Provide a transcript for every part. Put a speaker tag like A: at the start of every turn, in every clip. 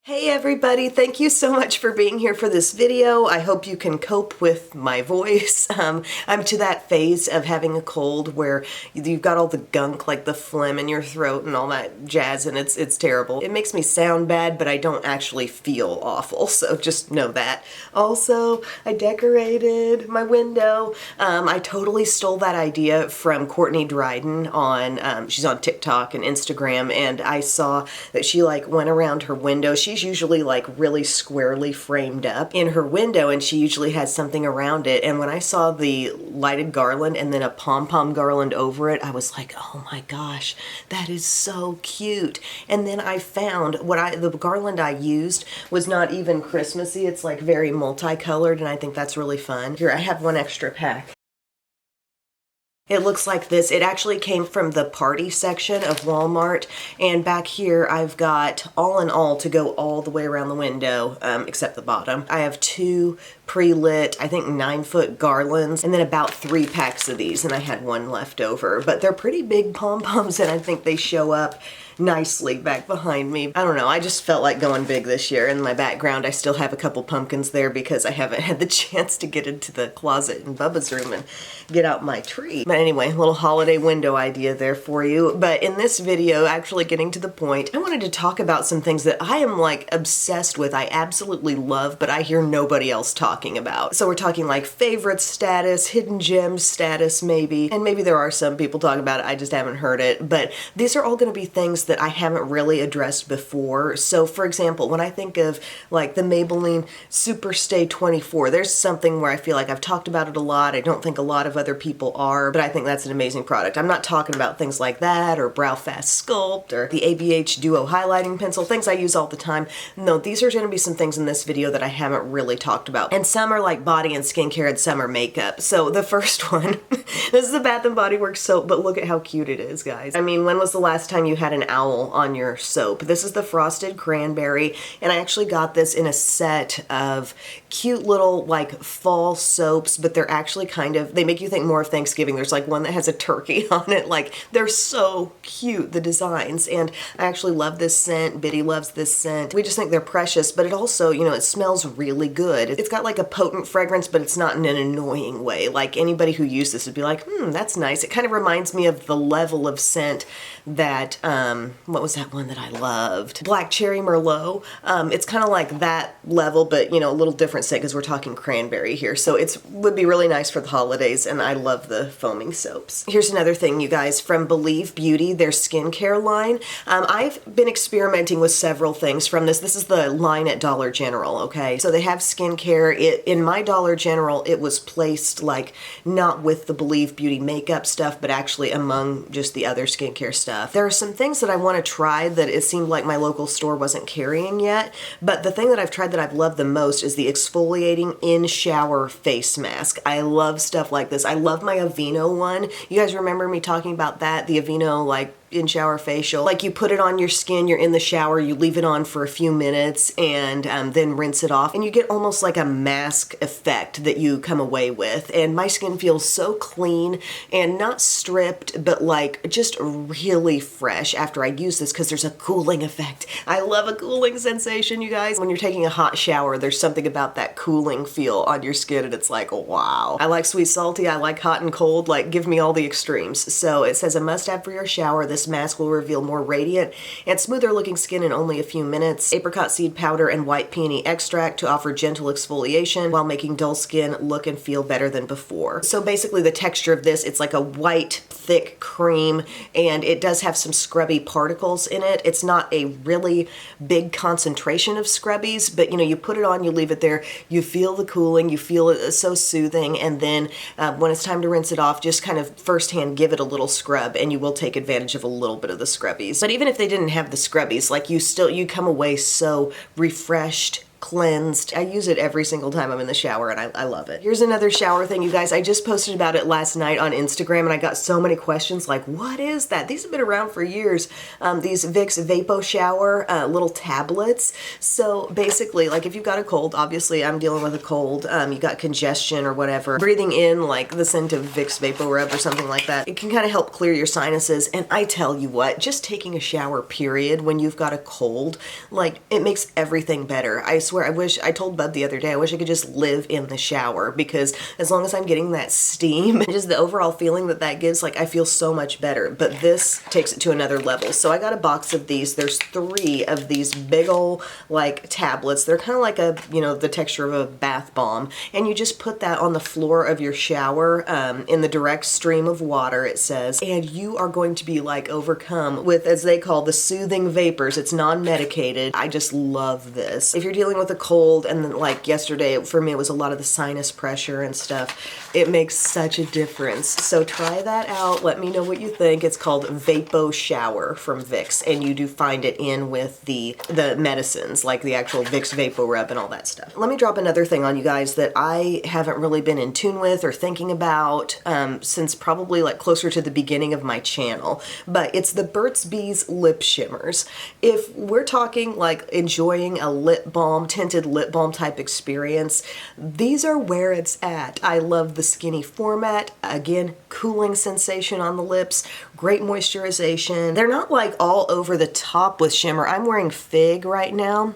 A: Hey everybody, thank you so much for being here for this video. I hope you can cope with my voice. I'm to that phase of having a cold where you've got all the gunk like the phlegm in your throat and all that jazz, and it's terrible. It makes me sound bad, but I don't actually feel awful, so just know that. Also, I decorated my window. I totally stole that idea from Courtney Dryden on, she's on TikTok and Instagram, and I saw that she like went around her window. She's usually like really squarely framed up in her window, and she usually has something around it. And when I saw the lighted garland and then a pom-pom garland over it, I was like, oh my gosh, that is so cute. And then I found the garland I used was not even Christmassy. It's like very multicolored, and I think that's really fun. Here, I have one extra pack. It looks like this. It actually came from the party section of Walmart, and back here I've got all in all to go all the way around the window, except the bottom. I have two pre-lit, I think 9-foot garlands, and then about 3 packs of these, and I had one left over. But they're pretty big pom-poms, and I think they show up nicely back behind me. I don't know, I just felt like going big this year. In my background I still have a couple pumpkins there because I haven't had the chance to get into the closet in Bubba's room and get out my tree. But anyway, a little holiday window idea there for you. But in this video, actually getting to the point, I wanted to talk about some things that I am like obsessed with, I absolutely love, but I hear nobody else talking about. So we're talking like favorite status, hidden gems status maybe, and maybe there are some people talking about it, I just haven't heard it. But these are all going to be things that I haven't really addressed before. So for example, when I think of like the Maybelline Superstay 24, there's something where I feel like I've talked about it a lot. I don't think a lot of other people are, but I think that's an amazing product. I'm not talking about things like that or Brow Fast Sculpt or the ABH Duo highlighting pencil, things I use all the time. No, these are going to be some things in this video that I haven't really talked about. And some are like body and skincare and some are makeup. So the first one, this is the Bath & Body Works soap, but look at how cute it is, guys. I mean, when was the last time you had an owl on your soap? This is the Frosted Cranberry, and I actually got this in a set of cute little like fall soaps, but they're actually kind of, they make you think more of Thanksgiving. There's like one that has a turkey on it. Like, they're so cute, the designs, and I actually love this scent. Biddy loves this scent. We just think they're precious, but it also, you know, it smells really good. It's got like a potent fragrance, but it's not in an annoying way. Like, anybody who used this would be like, that's nice. It kind of reminds me of the level of scent that, what was that one that I loved? Black Cherry Merlot. It's kind of like that level, but you know, a little different scent because we're talking cranberry here. So it would be really nice for the holidays, and I love the foaming soaps. Here's another thing, you guys, from Believe Beauty, their skincare line. I've been experimenting with several things from this. This is the line at Dollar General, okay? So they have skincare. In my Dollar General, it was placed like not with the Believe Beauty makeup stuff, but actually among just the other skincare stuff. There are some things that I want to try that it seemed like my local store wasn't carrying yet, but the thing that I've tried that I've loved the most is the exfoliating in-shower face mask. I love stuff like this. I love my Aveeno one. You guys remember me talking about that? The Aveeno like in-shower facial. Like, you put it on your skin, you're in the shower, you leave it on for a few minutes, and then rinse it off, and you get almost like a mask effect that you come away with. And my skin feels so clean and not stripped, but like just really fresh after I use this because there's a cooling effect. I love a cooling sensation, you guys. When you're taking a hot shower, there's something about that cooling feel on your skin, and it's like, wow. I like sweet salty, I like hot and cold, like give me all the extremes. So it says a must-have for your shower. This mask will reveal more radiant and smoother looking skin in only a few minutes. Apricot seed powder and white peony extract to offer gentle exfoliation while making dull skin look and feel better than before. So basically the texture of this, it's like a white, thick cream, and it does have some scrubby particles in it. It's not a really big concentration of scrubbies, but you know, you put it on, you leave it there, you feel the cooling, you feel it so soothing, and then when it's time to rinse it off, just kind of firsthand give it a little scrub, and you will take advantage of a little bit of the scrubbies. But even if they didn't have the scrubbies, like you come away so refreshed cleansed. I use it every single time I'm in the shower, and I love it. Here's another shower thing, you guys. I just posted about it last night on Instagram, and I got so many questions like, what is that? These have been around for years. These Vicks Vapo Shower little tablets. So basically, like if you've got a cold, obviously I'm dealing with a cold, you got congestion or whatever, breathing in like the scent of Vicks Vapo Rub or something like that, it can kind of help clear your sinuses. And I tell you what, just taking a shower period when you've got a cold, like it makes everything better. I swear, I told Bub the other day, I wish I could just live in the shower, because as long as I'm getting that steam, just the overall feeling that that gives, like I feel so much better. But this takes it to another level. So I got a box of these. There's 3 of these big ol' like tablets. They're kind of like a, you know, the texture of a bath bomb. And you just put that on the floor of your shower in the direct stream of water, it says, and you are going to be like overcome with, as they call, the soothing vapors. It's non-medicated. I just love this. If you're dealing with a cold, and then like yesterday for me it was a lot of the sinus pressure and stuff, it makes such a difference. So try that out. Let me know what you think. It's called Vapo Shower from Vicks, and you do find it in with the medicines, like the actual Vicks Vapo Rub and all that stuff. Let me drop another thing on you guys that I haven't really been in tune with or thinking about since probably like closer to the beginning of my channel, but it's the Burt's Bees lip shimmers. If we're talking like enjoying a lip balm, tinted lip balm type experience, these are where it's at. I love the skinny format. Again, cooling sensation on the lips, great moisturization. They're not like all over the top with shimmer. I'm wearing Fig right now,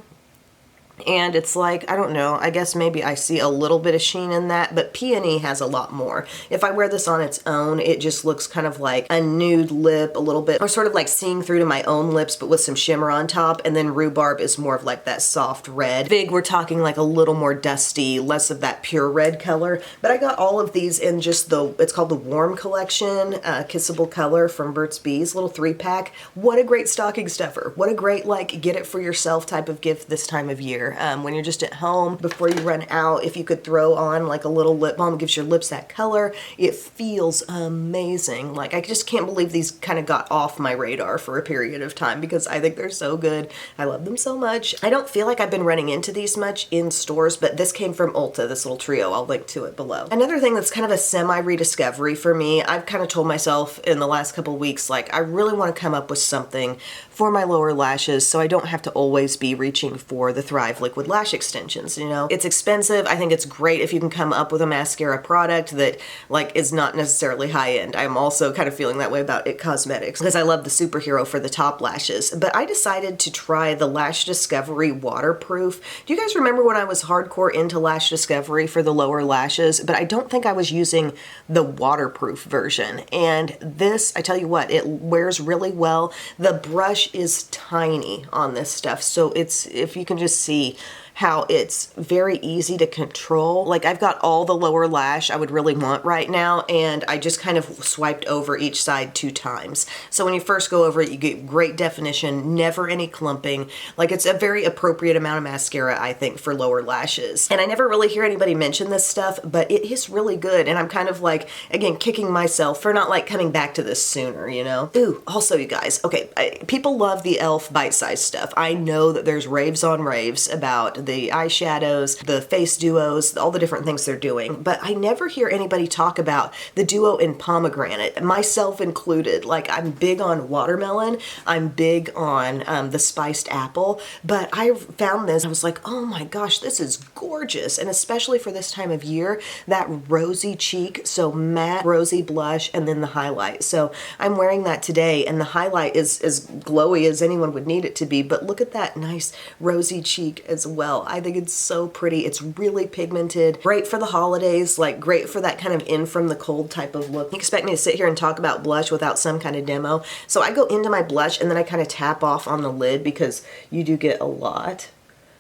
A: and it's like, I don't know, I guess maybe I see a little bit of sheen in that, but Peony has a lot more. If I wear this on its own, it just looks kind of like a nude lip a little bit, or sort of like seeing through to my own lips, but with some shimmer on top. And then Rhubarb is more of like that soft red. Fig, we're talking like a little more dusty, less of that pure red color. But I got all of these in just it's called the Warm Collection, Kissable Color from Burt's Bees, little 3-pack. What a great stocking stuffer. What a great like get it for yourself type of gift this time of year. When you're just at home, before you run out, if you could throw on like a little lip balm, it gives your lips that color. It feels amazing. Like I just can't believe these kind of got off my radar for a period of time, because I think they're so good. I love them so much. I don't feel like I've been running into these much in stores, but this came from Ulta, this little trio. I'll link to it below. Another thing that's kind of a semi-rediscovery for me, I've kind of told myself in the last couple weeks, like I really want to come up with something for my lower lashes so I don't have to always be reaching for the Thrive liquid lash extensions. You know, it's expensive. I think it's great if you can come up with a mascara product that like is not necessarily high end. I'm also kind of feeling that way about IT Cosmetics because I love the superhero for the top lashes, but I decided to try the Lash Discovery waterproof. Do you guys remember when I was hardcore into Lash Discovery for the lower lashes? But I don't think I was using the waterproof version. And this, I tell you what, it wears really well. The brush is tiny on this stuff, so it's, if you can just see how it's very easy to control. Like I've got all the lower lash I would really want right now, and I just kind of swiped over each side 2 times. So when you first go over it, you get great definition, never any clumping. Like it's a very appropriate amount of mascara, I think, for lower lashes. And I never really hear anybody mention this stuff, but it is really good. And I'm kind of like, again, kicking myself for not like coming back to this sooner, you know? Ooh, also you guys, okay, people love the e.l.f. bite-sized stuff. I know that there's raves on raves about the eyeshadows, the face duos, all the different things they're doing, but I never hear anybody talk about the duo in pomegranate, myself included. Like I'm big on watermelon, I'm big on the spiced apple, but I found this, I was like, oh my gosh, this is gorgeous. And especially for this time of year, that rosy cheek, so matte rosy blush and then the highlight. So I'm wearing that today, and the highlight is as glowy as anyone would need it to be, but look at that nice rosy cheek as well. I think it's so pretty. It's really pigmented, great for the holidays, like great for that kind of in from the cold type of look. You expect me to sit here and talk about blush without some kind of demo. So I go into my blush and then I kind of tap off on the lid because you do get a lot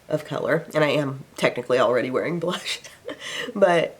A: of color, and I am technically already wearing blush. But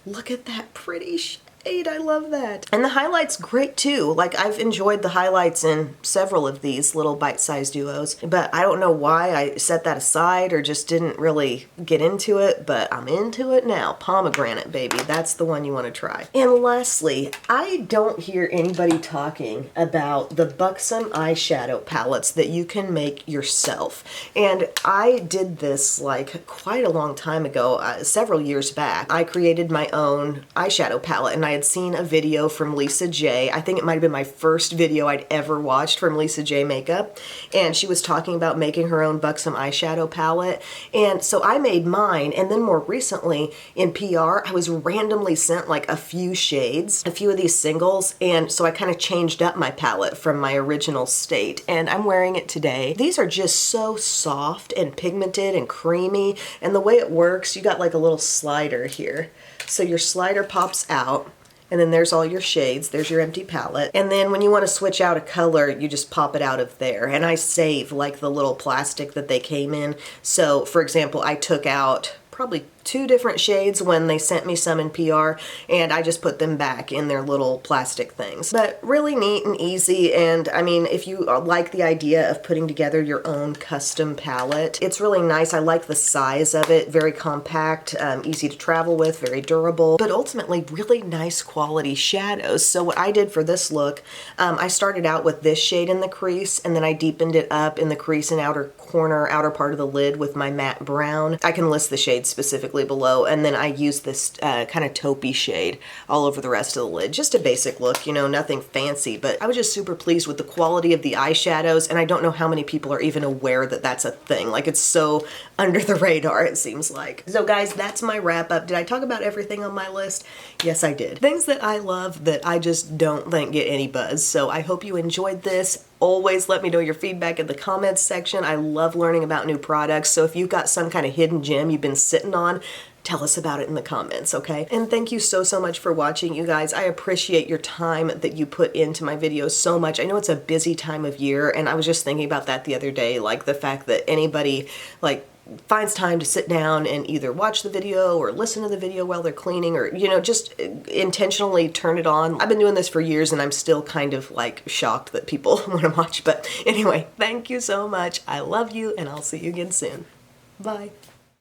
A: look at that pretty shade. 8, I love that. And the highlight's great too. Like, I've enjoyed the highlights in several of these little bite-sized duos, but I don't know why I set that aside or just didn't really get into it, but I'm into it now. Pomegranate, baby. That's the one you want to try. And lastly, I don't hear anybody talking about the Buxom eyeshadow palettes that you can make yourself. And I did this like quite a long time ago, several years back. I created my own eyeshadow palette, and I had seen a video from Lisa J. I think it might have been my first video I'd ever watched from Lisa J Makeup, and she was talking about making her own Buxom eyeshadow palette. And so I made mine, and then more recently in PR, I was randomly sent like a few shades, a few of these singles, and so I kind of changed up my palette from my original state, and I'm wearing it today. These are just so soft and pigmented and creamy, and the way it works, you got like a little slider here. So your slider pops out, and then there's all your shades. There's your empty palette. And then when you want to switch out a color, you just pop it out of there. And I save like the little plastic that they came in. So for example, I took out probably 2 different shades when they sent me some in PR, and I just put them back in their little plastic things. But really neat and easy, and I mean, if you like the idea of putting together your own custom palette, it's really nice. I like the size of it, very compact, easy to travel with, very durable, but ultimately really nice quality shadows. So what I did for this look, I started out with this shade in the crease, and then I deepened it up in the crease and outer corner, outer part of the lid with my matte brown. I can list the shades specifically below, and then I used this kind of taupey shade all over the rest of the lid. Just a basic look, you know, nothing fancy, but I was just super pleased with the quality of the eyeshadows, and I don't know how many people are even aware that that's a thing. Like, it's so under the radar, it seems like. So guys, that's my wrap up. Did I talk about everything on my list? Yes, I did. Things that I love that I just don't think get any buzz. So I hope you enjoyed this. Always let me know your feedback in the comments section. I love learning about new products, so if you've got some kind of hidden gem you've been sitting on, tell us about it in the comments, okay? And thank you so much for watching, you guys. I appreciate your time that you put into my videos so much. I know it's a busy time of year, and I was just thinking about that the other day, like the fact that anybody like finds time to sit down and either watch the video or listen to the video while they're cleaning, or, you know, just intentionally turn it on. I've been doing this for years and I'm still kind of like shocked that people want to watch. But anyway, thank you so much. I love you, and I'll see you again soon. Bye.